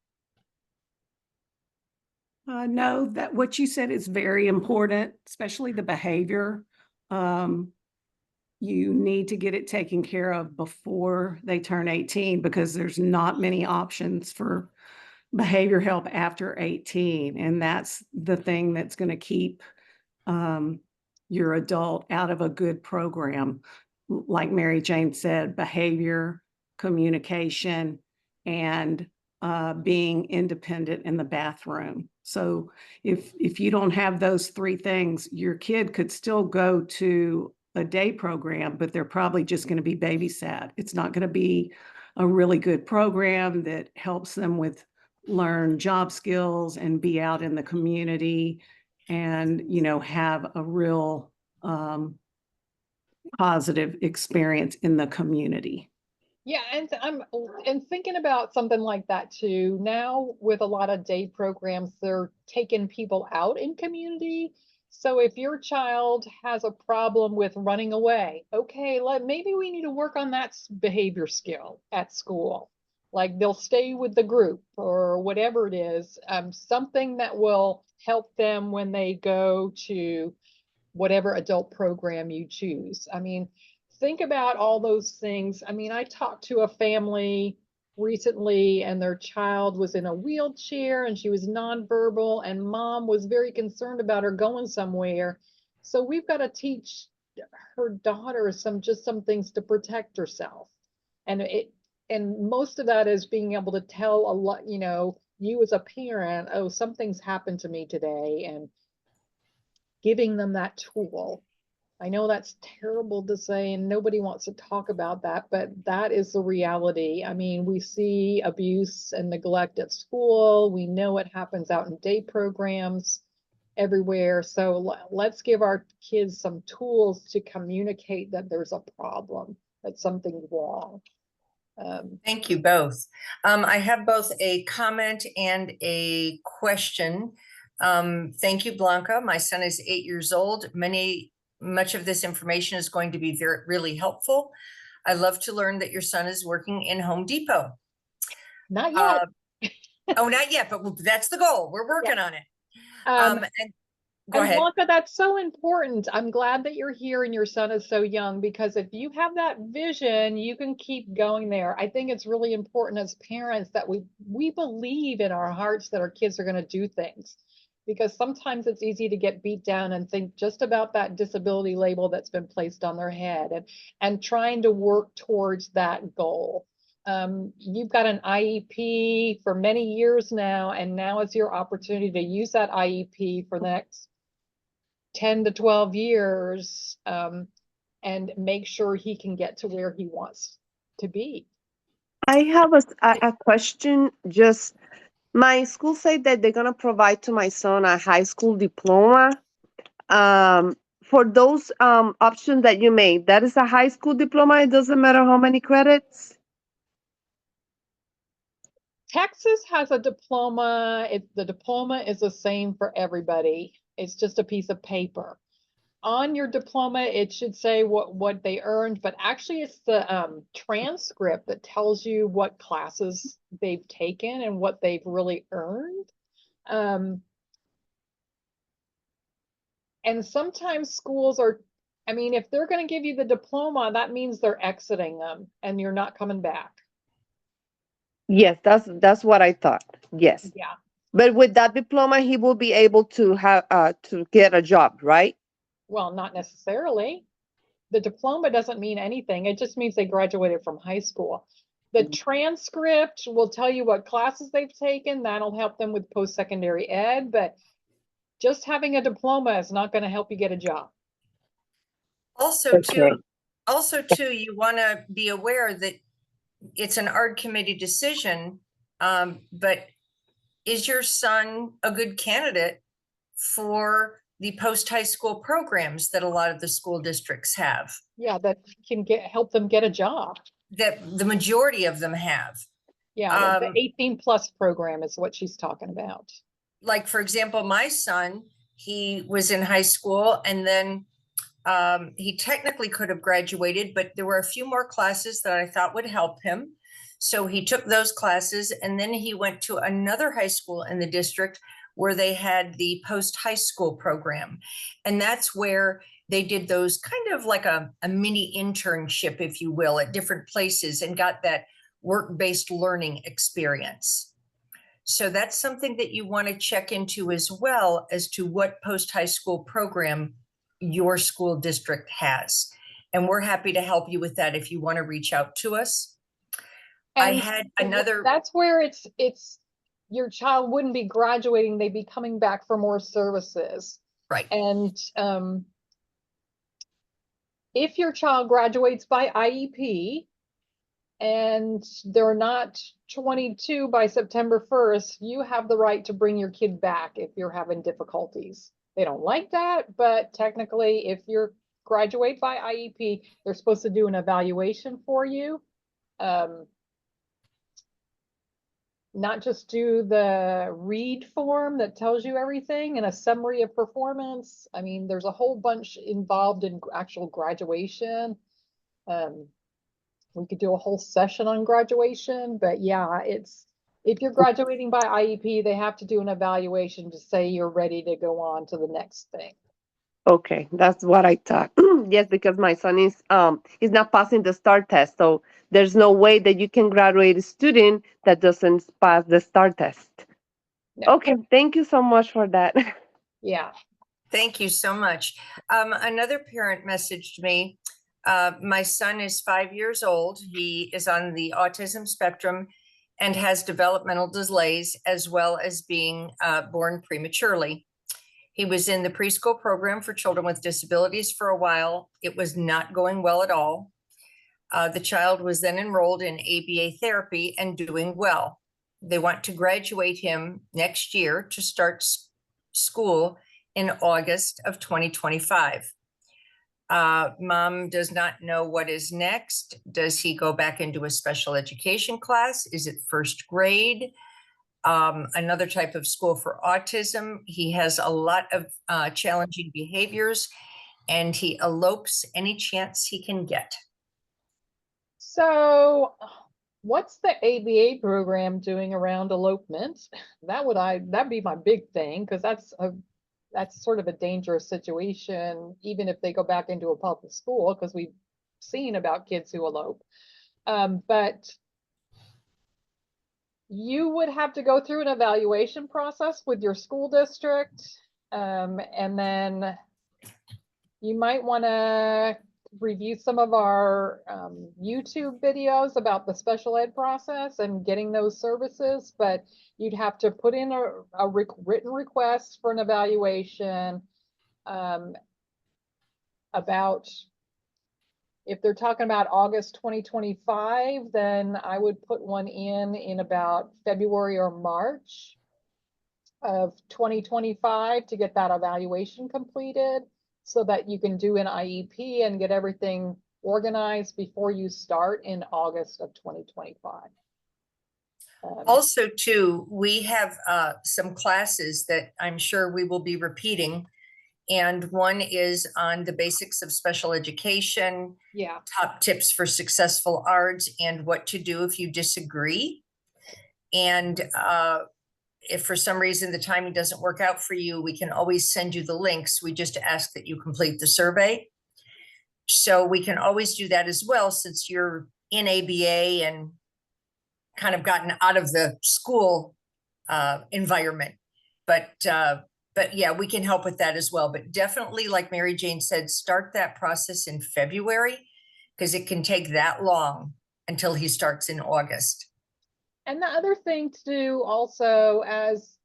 No, that what you said is very important, especially the behavior. You need to get it taken care of before they turn 18 because there's not many options for behavior help after 18. And that's the thing that's going to keep your adult out of a good program. Like Mary Jane said, behavior, communication, and being independent in the bathroom. So if you don't have those three things, your kid could still go to a day program, but they're probably just going to be babysat. It's not going to be a really good program that helps them with learn job skills and be out in the community and, you know, have a real positive experience in the community. Yeah, and I'm thinking about something like that too. Now with a lot of day programs, they're taking people out in community. So if your child has a problem with running away, okay, maybe we need to work on that behavior skill at school. Like they'll stay with the group or whatever it is, something that will help them when they go to whatever adult program you choose. I mean, think about all those things. I mean, I talked to a family recently and their child was in a wheelchair and she was nonverbal and mom was very concerned about her going somewhere. So we've got to teach her daughter some things to protect herself. And most of that is being able to tell a lot, you know, you as a parent, oh, something's happened to me today, and giving them that tool. I know that's terrible to say and nobody wants to talk about that, but that is the reality. I mean, we see abuse and neglect at school. We know it happens out in day programs everywhere. So let's give our kids some tools to communicate that there's a problem, that something's wrong. Thank you both. I have both a comment and a question. Thank you, Blanca. My son is 8 years old. Much of this information is going to be really helpful. I love to learn that your son is working in Home Depot. Not yet. Oh, not yet, but that's the goal. We're working on it. Go ahead. Blanca, that's so important. I'm glad that you're here and your son is so young, because if you have that vision, you can keep going there. I think it's really important as parents that we believe in our hearts that our kids are going to do things. because sometimes it's easy to get beat down and think just about that disability label that's been placed on their head, and trying to work towards that goal. You've got an IEP for many years now, and now is your opportunity to use that IEP for the next 10 to 12 years, and make sure he can get to where he wants to be. I have a question. Just my school said that they're gonna provide to my son a high school diploma. For those options that you made, that is a high school diploma. It doesn't matter how many credits. Texas has a diploma. The diploma is the same for everybody. It's just a piece of paper. On your diploma, it should say what they earned, but actually it's the transcript that tells you what classes they've taken and what they've really earned. And sometimes schools are, I mean, if they're going to give you the diploma, that means they're exiting them and you're not coming back. Yes, that's what I thought. Yes, Yeah. but with that diploma, he will be able to have to get a job, right? Well, not necessarily. The diploma doesn't mean anything. It just means they graduated from high school. The transcript will tell you what classes they've taken. That'll help them with post-secondary ed, but just having a diploma is not going to help you get a job. Also too, you want to be aware that it's an ARD committee decision, but is your son a good candidate for the post-high school programs that a lot of the school districts have, Yeah, that can help them get a job. that the majority of them have? Yeah, the 18 plus program is what she's talking about. Like, for example, my son, he was in high school and then he technically could have graduated, but there were a few more classes that I thought would help him. So he took those classes and then he went to another high school in the district where they had the post-high school program. And that's where they did those kind of like a mini internship, if you will, at different places and got that work-based learning experience. So that's something that you want to check into as well as to what post-high school program your school district has. And we're happy to help you with that if you want to reach out to us. I had another. That's where it's your child wouldn't be graduating, they'd be coming back for more services. Right. And if your child graduates by IEP and they're not 22 by September 1st, you have the right to bring your kid back if you're having difficulties. They don't like that, but technically if you're graduate by IEP, they're supposed to do an evaluation for you. Not just do the read form that tells you everything and a summary of performance. I mean, there's a whole bunch involved in actual graduation. We could do a whole session on graduation, but yeah, if you're graduating by IEP, they have to do an evaluation to say you're ready to go on to the next thing. Okay, that's what I thought. Yes, because my son is not passing the STAR test, so there's no way that you can graduate a student that doesn't pass the STAR test. No. Okay, thank you so much for that. Yeah. Thank you so much. Another parent messaged me. My son is 5 years old. He is on the autism spectrum and has developmental delays as well as being born prematurely. He was in the preschool program for children with disabilities for a while. It was not going well at all. The child was then enrolled in ABA therapy and doing well. They want to graduate him next year to start school in August of 2025. Mom does not know what is next. Does he go back into a special education class? Is it first grade? Another type of school for autism. He has a lot of challenging behaviors and he elopes any chance he can get. So what's the ABA program doing around elopement? That'd be my big thing, because that's sort of a dangerous situation, even if they go back into a public school, because we've seen about kids who elope. But you would have to go through an evaluation process with your school district. And then you might want to review some of our YouTube videos about the special ed process and getting those services, but you'd have to put in a written request for an evaluation about, if they're talking about August 2025, then I would put one in about February or March of 2025 to get that evaluation completed so that you can do an IEP and get everything organized before you start in August of 2025. Also, too, we have some classes that I'm sure we will be repeating. And one is on the basics of special education, Yeah, top tips for successful arts, and what to do if you disagree. And if for some reason the timing doesn't work out for you, we can always send you the links. We just ask that you complete the survey. So we can always do that as well, since you're in ABA and kind of gotten out of the school environment. But yeah, we can help with that as well. But definitely, like Mary Jane said, start that process in February, because it can take that long until he starts in August. and the other thing to do also, as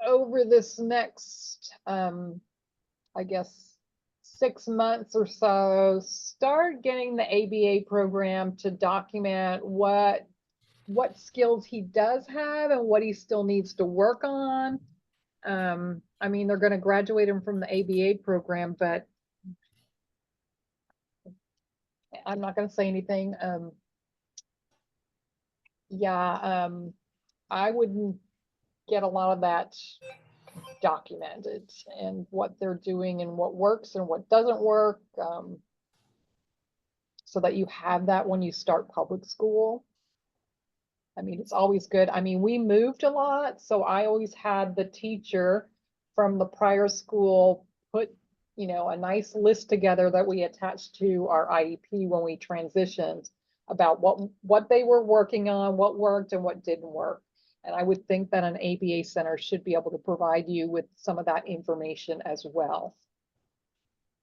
over this next, I guess, 6 months or so, start getting the ABA program to document what skills he does have and what he still needs to work on. I mean, they're going to graduate him from the ABA program, but I'm not going to say anything. Yeah, I wouldn't get a lot of that documented, and what they're doing and what works and what doesn't work, so that you have that when you start public school. I mean, it's always good. I mean, we moved a lot, so I always had the teacher from the prior school put, a nice list together that we attached to our IEP when we transitioned, about what they were working on, what worked and what didn't work. And I would think that an ABA center should be able to provide you with some of that information as well.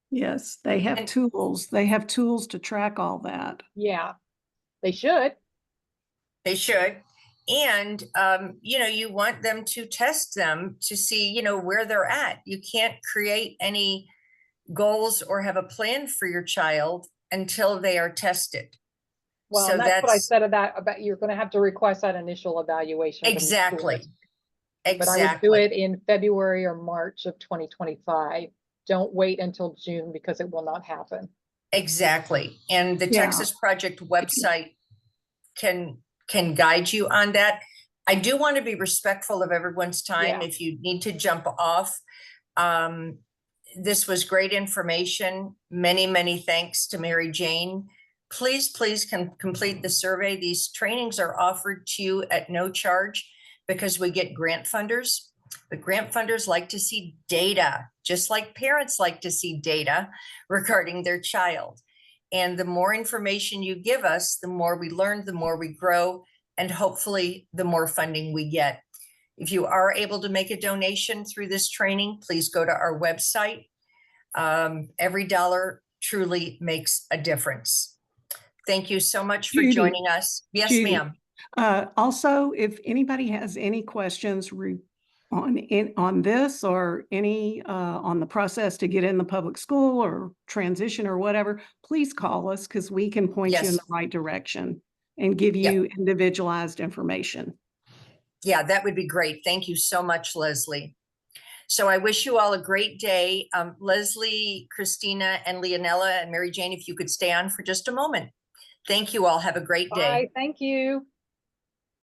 Yes, they have And- tools. They have tools to track all that. Yeah, they should. They should. And, you want them to test them to see, where they're at. You can't create any goals or have a plan for your child until they are tested. Well, So and that's what I that's said about you're going to have to request that initial evaluation. from the school exactly, district. But I would do exactly, it in February or March of 2025. Don't wait until June, because it will not happen. exactly. And the Yeah. Texas Project website can guide you on that. I do want to be respectful of everyone's time. Yeah. If you need to jump off, this was great information. Many, many thanks to Mary Jane. Please complete the survey. These trainings are offered to you at no charge because we get grant funders. The grant funders like to see data, just like parents like to see data regarding their child. And the more information you give us, the more we learn, the more we grow, and hopefully the more funding we get. If you are able to make a donation through this training, please go to our website. Every dollar truly makes a difference. Thank you so much for Judy, joining us. Yes, Judy, ma'am. Also, if anybody has any questions on this, or any on the process to get in the public school or transition or whatever, please call us, because we can point you in Yes. the right direction and give Yep. you individualized information. Yeah, that would be great. Thank you so much, Leslie. So I wish you all a great day. Leslie, Christina, and Leonella, and Mary Jane, if you could stay on for just a moment. Thank you all. Have a great day. Bye. Thank you.